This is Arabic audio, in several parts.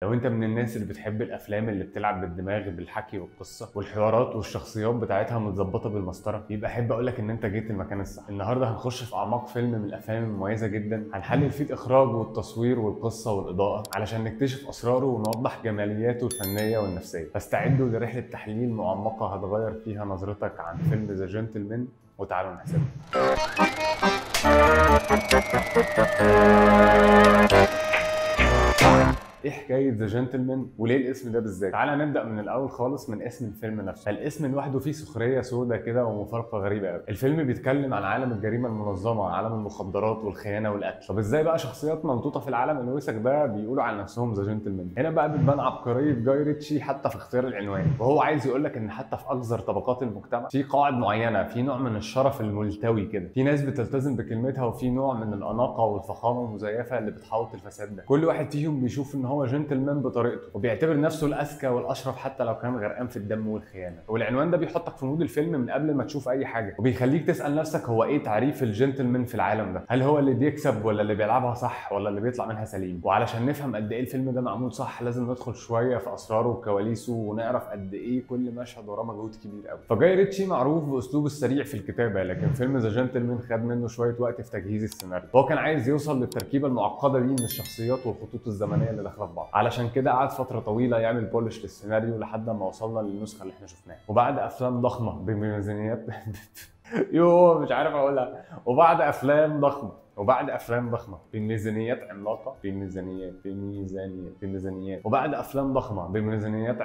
لو انت من الناس اللي بتحب الافلام اللي بتلعب بالدماغ بالحكي والقصه والحوارات والشخصيات بتاعتها متظبطه بالمسطره، يبقى احب اقول لك ان انت جيت المكان الصح. النهارده هنخش في اعماق فيلم من الافلام المميزه جدا، هنحلل فيه الاخراج والتصوير والقصه والاضاءه علشان نكتشف اسراره ونوضح جمالياته الفنيه والنفسيه. فاستعدوا لرحله تحليل معمقه هتغير فيها نظرتك عن فيلم ذا جنتلمان، وتعالوا نحسبها. ايه حكايه ذا جنتلمان وليه الاسم ده بالذات؟ تعالى نبدا من الاول خالص، من اسم الفيلم نفسه. الاسم لوحده فيه سخريه سودة كده ومفارقه غريبه قوي. الفيلم بيتكلم عن عالم الجريمه المنظمه، عالم المخدرات والخيانه والقتل. طب ازاي بقى شخصيات ممطوطه في العالم الوسخ ده بيقولوا على نفسهم ذا جنتلمان؟ هنا بقى بتبان عبقريه جاي ريتشي حتى في اختيار العنوان، وهو عايز يقول لك ان حتى في اقذر طبقات المجتمع في قواعد معينه، في نوع من الشرف الملتوي كده، في ناس بتلتزم بكلمتها، وفي نوع من الاناقه والفخامه المزيفه اللي بتحوط الفساد ده. كل واحد فيهم بيشوف ان هو جنتلمان بطريقته، وبيعتبر نفسه الاذكى والاشرف حتى لو كان غرقان في الدم والخيانه. والعنوان ده بيحطك في مود الفيلم من قبل ما تشوف اي حاجه، وبيخليك تسال نفسك هو ايه تعريف الجنتلمان في العالم ده؟ هل هو اللي بيكسب، ولا اللي بيلعبها صح، ولا اللي بيطلع منها سليم؟ وعلشان نفهم قد ايه الفيلم ده معمول صح، لازم ندخل شويه في اسراره وكواليسه، ونعرف قد ايه كل مشهد وراه مجهود كبير قوي. فجاي ريتشي معروف باسلوبه السريع في الكتابه، لكن فيلم ذا جنتلمان خد منه شويه وقت في تجهيز السيناريو. هو كان عايز يوصل للتركيبه المعقده دي من الشخصيات والخطوط الزمنيه اللي داخله في بعض، علشان كده قعد فتره طويله يعمل بولش للسيناريو لحد ما وصلنا للنسخه اللي احنا شفناها. وبعد افلام ضخمه بميزانيات مش عارف اقولها. وبعد افلام ضخمه بميزانيات عملاقه، بميزانيات وبعد افلام ضخمه بميزانيات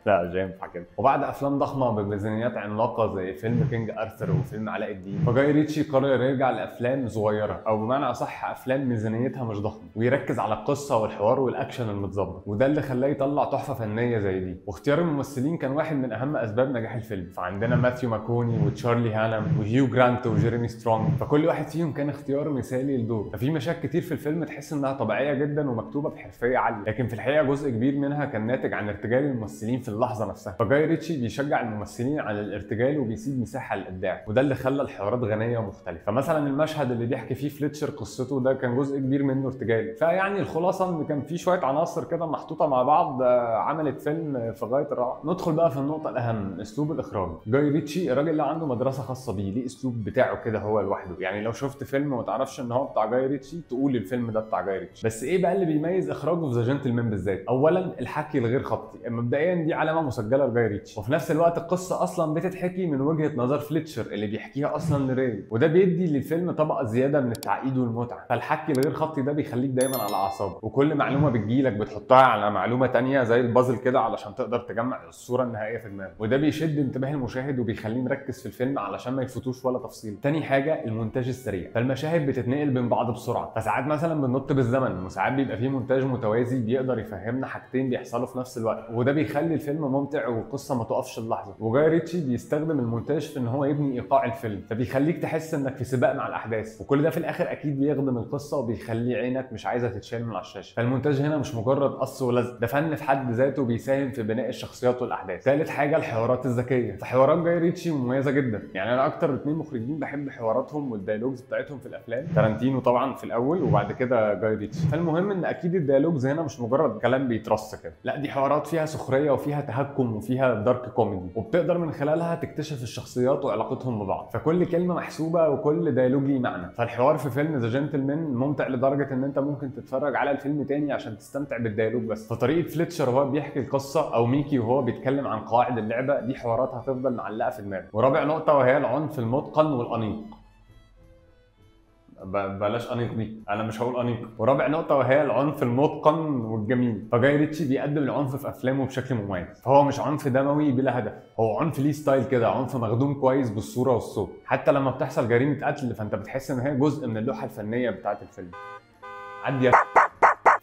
لا مش هينفع كده. وبعد افلام ضخمه بميزانيات عملاقه زي فيلم كينج ارثر وفيلم علاء الدين، فجاي ريتشي قرر يرجع لافلام صغيره، او بمعنى اصح افلام ميزانيتها مش ضخمه، ويركز على القصه والحوار والاكشن المتظبط. وده اللي خلاه يطلع تحفه فنيه زي دي. واختيار الممثلين كان واحد من اهم اسباب نجاح الفيلم. فعندنا ماثيو ماكوني وتشارلي هانم وهيو جرانت وجيريمي سترونج، فكل واحد فيهم كان اختيار مثالي للدور. ففي مشاهد كتير في الفيلم تحس انها طبيعيه جدا ومكتوبه بحرفيه عاليه، لكن في الحقيقه جزء كبير منها كان ناتج عن ارتجال الممثلين في اللحظه نفسها. فجاي ريتشي بيشجع الممثلين على الارتجال وبيسيب مساحه للابداع، وده اللي خلى الحوارات غنيه ومختلفه. فمثلا المشهد اللي بيحكي فيه فليتشر قصته ده كان جزء كبير منه ارتجال. فيعني الخلاصه ان كان في شويه عناصر كده محطوطه مع بعض عملت فيلم في غايه الروعه. ندخل بقى في النقطه الاهم، اسلوب الاخراج. جاي ريتشي الراجل اللي عنده مدرسه خاصه بيه، ليه اسلوب بتاعه كده هو لوحده. يعني لو شفت فيلم وما تعرفش ان هو بتاع جاي ريتشي تقول الفيلم ده بتاع جاي ريتشي. بس ايه بقى اللي بيميز اخراجه في ذا جنتلمان بالذات؟ اولا الحكي الغير خطي، مبدئيا دي علامه مسجله لجاي ريتشي. وفي نفس الوقت القصه اصلا بتتحكي من وجهه نظر فليتشر اللي بيحكيها اصلا لراي، وده بيدي للفيلم طبقه زياده من التعقيد والمتعه. فالحكي الغير خطي ده بيخليك دايما على اعصابك، وكل معلومه بتجيلك بتحطها على معلومه ثانيه زي البازل كده علشان تقدر تجمع الصوره النهائيه في دماغك. وده بيشد انتباه المشاهد وبيخليه مركز في الفيلم علشان ما يفوتوش ولا تفصيل. تاني حاجه المونتاج السريع. فالمشاهد بتتنقل بين بعض بسرعه، فساعات مثلا بننط بالزمن، وساعات بيبقى فيه مونتاج متوازي بيقدر يفهمنا حاجتين بيحصلوا في نفس الوقت، وده بيخلي الفيلم ممتع والقصه ما تقفش اللحظه. وجاي ريتشي بيستخدم المونتاج في ان هو يبني ايقاع الفيلم، فبيخليك تحس انك في سباق مع الاحداث، وكل ده في الاخر اكيد بيخدم القصه وبيخلي عينك مش عايزه تتشال من على الشاشه. فالمونتاج هنا مش مجرد قص ولزق، ده فن في حد ذاته بيساهم في بناء الشخصيات والاحداث. ثالث حاجه الحوارات الذكيه. فحوارات جاي ريتشي مميزه جدا. يعني انا اكتر 2 مخرجين بحب حواراتهم والديالوجز بتاعتهم في الافلام، تارانتينو طبعا في الاول وبعد كده جاي ريتشي. فالمهم ان اكيد الديالوجز هنا مش مجرد كلام بيترص كده، لا دي حوارات فيها سخريه وفيها تهكم وفيها دارك كوميدي، وبتقدر من خلالها تكتشف الشخصيات وعلاقتهم ببعض. فكل كلمه محسوبه وكل ديالوج ليه معنى. فالحوار في فيلم ذا جنتلمان ممتع لدرجه ان انت ممكن تتفرج على الفيلم تاني عشان تستمتع بالديالوج بس. فطريقه فليتشر وهو بيحكي القصه، او ميكي وهو بيتكلم عن قواعد اللعبه، دي حوارات هتفضل معلقه في دماغك. ورابع نقطه وهي العنف المتقن والانيق. بلاش انيق دي، انا مش هقول انيق. ورابع نقطه وهي العنف المتقن والجميل. فجاي ريتشي بيقدم العنف في افلامه بشكل مميز. فهو مش عنف دموي بلا هدف، هو عنف ليه ستايل كده، عنف مخدوم كويس بالصوره والصوت. حتى لما بتحصل جريمه قتل فانت بتحس ان هي جزء من اللوحه الفنيه بتاعه الفيلم. عدي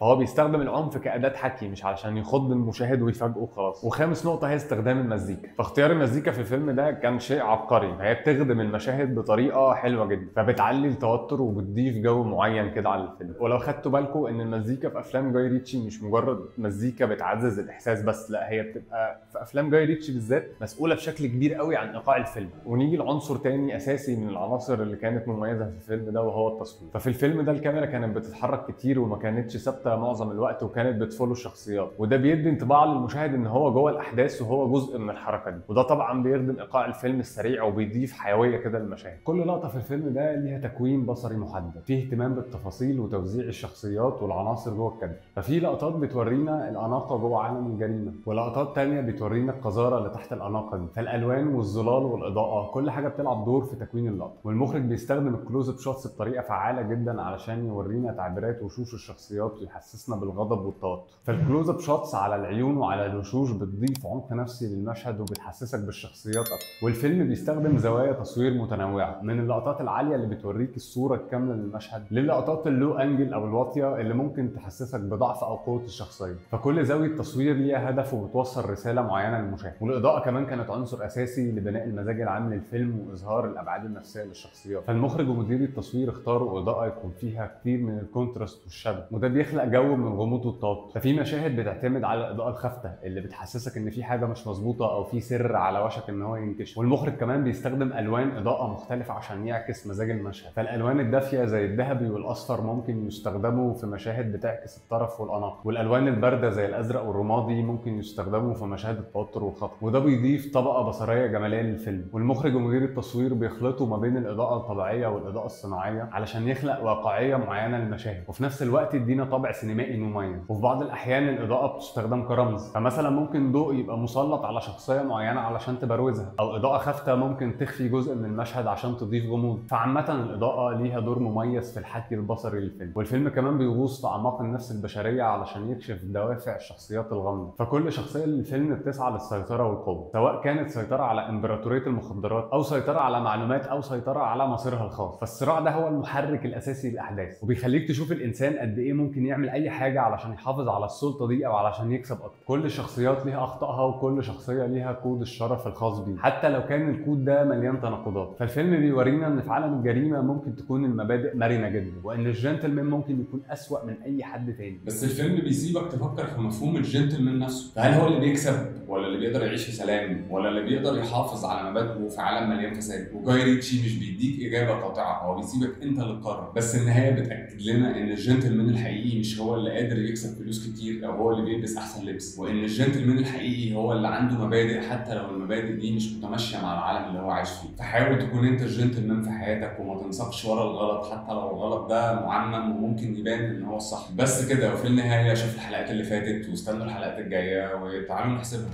فهو بيستخدم العنف كأداة حكي مش علشان يخض المشاهد ويفاجئه وخلاص. وخامس نقطة هي استخدام المزيكا. فاختيار المزيكا في الفيلم ده كان شيء عبقري، فهي بتخدم المشاهد بطريقة حلوة جدا، فبتعلي التوتر وبتضيف جو معين كده على الفيلم. ولو خدتوا بالكم ان المزيكا في افلام جاي ريتشي مش مجرد مزيكا بتعزز الاحساس بس، لا هي بتبقى في افلام جاي ريتشي بالذات مسؤولة بشكل كبير قوي عن ايقاع الفيلم. ونيجي لعنصر تاني اساسي من العناصر اللي كانت مميزة في الفيلم ده وهو التصوير. ففي الفيلم ده الكاميرا كانت بتتحرك كتير وما كانتش ثابتة معظم الوقت، وكانت بتفولو الشخصيات، وده بيدي انطباع للمشاهد ان هو جوه الاحداث وهو جزء من الحركة دي، وده طبعا بيخدم ايقاع الفيلم السريع وبيضيف حيوية كده للمشاهد. كل لقطة في الفيلم ده ليها تكوين بصري محدد، فيه اهتمام بالتفاصيل وتوزيع الشخصيات والعناصر جوه الكادر. ففي لقطات بتورينا الاناقة جوه عالم الجريمة، ولقطات تانية بتورينا القذارة اللي تحت الاناقة دي. فالالوان والظلال والاضاءة كل حاجة بتلعب دور في تكوين اللقطة، والمخرج بيستخدم الكلوز اب شوتس بطريقة فعالة جدا علشان يورينا تعبيرات وشوش الشخصيات ويحسسنا بالغضب والتوتر. فالكلوز اب شوتس على العيون وعلى الوشوش بتضيف عمق نفسي للمشهد وبتحسسك بالشخصيات اكتر. والفيلم بيستخدم زوايا تصوير متنوعة، من اللقطات العالية اللي بتوريك الصورة الكاملة للمشهد للقطات اللو انجل او الواطية اللي ممكن تحسسك بضعف او قوة الشخصية. فكل زاوية تصوير ليها هدف وبتوصل رسالة معينة للمشاهد. والاضاءة كمان كانت عنصر اساسي لبناء المزاج العام للفيلم واظهار الابعاد النفسية للشخصيات. فالمخرج ومدير التصوير اختاروا اضاءة يكون فيها كتير من الكونتراست والشبه، وده بيخلق جو من الغموض والتوتر. ففي مشاهد بتعتمد على الاضاءة الخافتة اللي بتحسسك ان في حاجة مش مظبوطة او في سر على وشك ان هو ينكشف. والمخرج كمان بيستخدم الوان اضاءة مختلفة عشان يعكس مزاج المشهد. فالالوان الدافية زي الذهبي والاصفر ممكن يستخدموا في مشاهد بتعكس الطرف والاناقة، والالوان الباردة زي الازرق والرمادي ممكن يستخدموا في مشاهد التوتر والخطر، وده بيضيف طبقة بصرية جمالية للفيلم. والمخرج ومدير التصوير بيخلطوا ما بين الاضاءة الطبيعية والاضاءة الصناعية علشان يخلق واقعية معينة للمشاهد، وفي نفس الوقت يدينا طابع سينمائي مميز. وفي بعض الاحيان الاضاءة بتستخدم كرمز، فمثلا ممكن ضوء يبقى مسلط على شخصية معينة علشان تبروزها، او اضاءة خافتة ممكن تخفي جزء من المشهد عشان تضيف غموض. فعامة الاضاءة ليها دور مميز في الحكي البصري للفيلم. والفيلم كمان بيغوص في اعماق النفس البشرية علشان يكشف دوافع الشخصيات الغامضة. فكل شخصية للفيلم بتسعى للسيطرة والقوة، سواء كانت سيطرة على امبراطورية المخدرات او سيطرة على معلومات او سيطرة على مصيرها الخاص. فالصراع ده هو المحرك الاساسي للاحداث، وبيخليك تشوف الانسان قد ايه ممكن يعمل اي حاجة علشان يحافظ على السلطة دي او علشان يكسب اكتر. كل الشخصيات ليها اخطائها وكل شخصية ليها كود الشرف الخاص بيه، حتى لو كان الكود ده مليان تناقضات. فالفيلم بيورينا ان في عالم الجريمة ممكن تكون المبادئ مرنة جدا، وان الجنتلمان ممكن يكون اسوأ من اي حد تاني. بس الفيلم بيسيبك تفكر في مفهوم الجنتلمان نفسه، فهل هو اللي بيكسب ولا اللي بيقدر يعيش في سلام ولا اللي بيقدر يحافظ على مبادئه في عالم مليان فساد؟ وجاي ريتشي مش بيديك اجابه قاطعه، هو بيسيبك انت اللي تقرر. بس النهايه بتاكد لنا ان الجنتلمان الحقيقي مش هو اللي قادر يكسب فلوس كتير او هو اللي بيلبس احسن لبس، وان الجنتلمان الحقيقي هو اللي عنده مبادئ حتى لو المبادئ دي مش متماشيه مع العالم اللي هو عايش فيه. فحاول تكون انت الجنتلمان في حياتك وما تنساقش ورا الغلط حتى لو الغلط ده معمم وممكن يبان ان هو الصح. بس كده. وفي النهايه شوف الحلقات اللي فاتت واستنوا الحلقات الجايه وتعالوا نحسبها.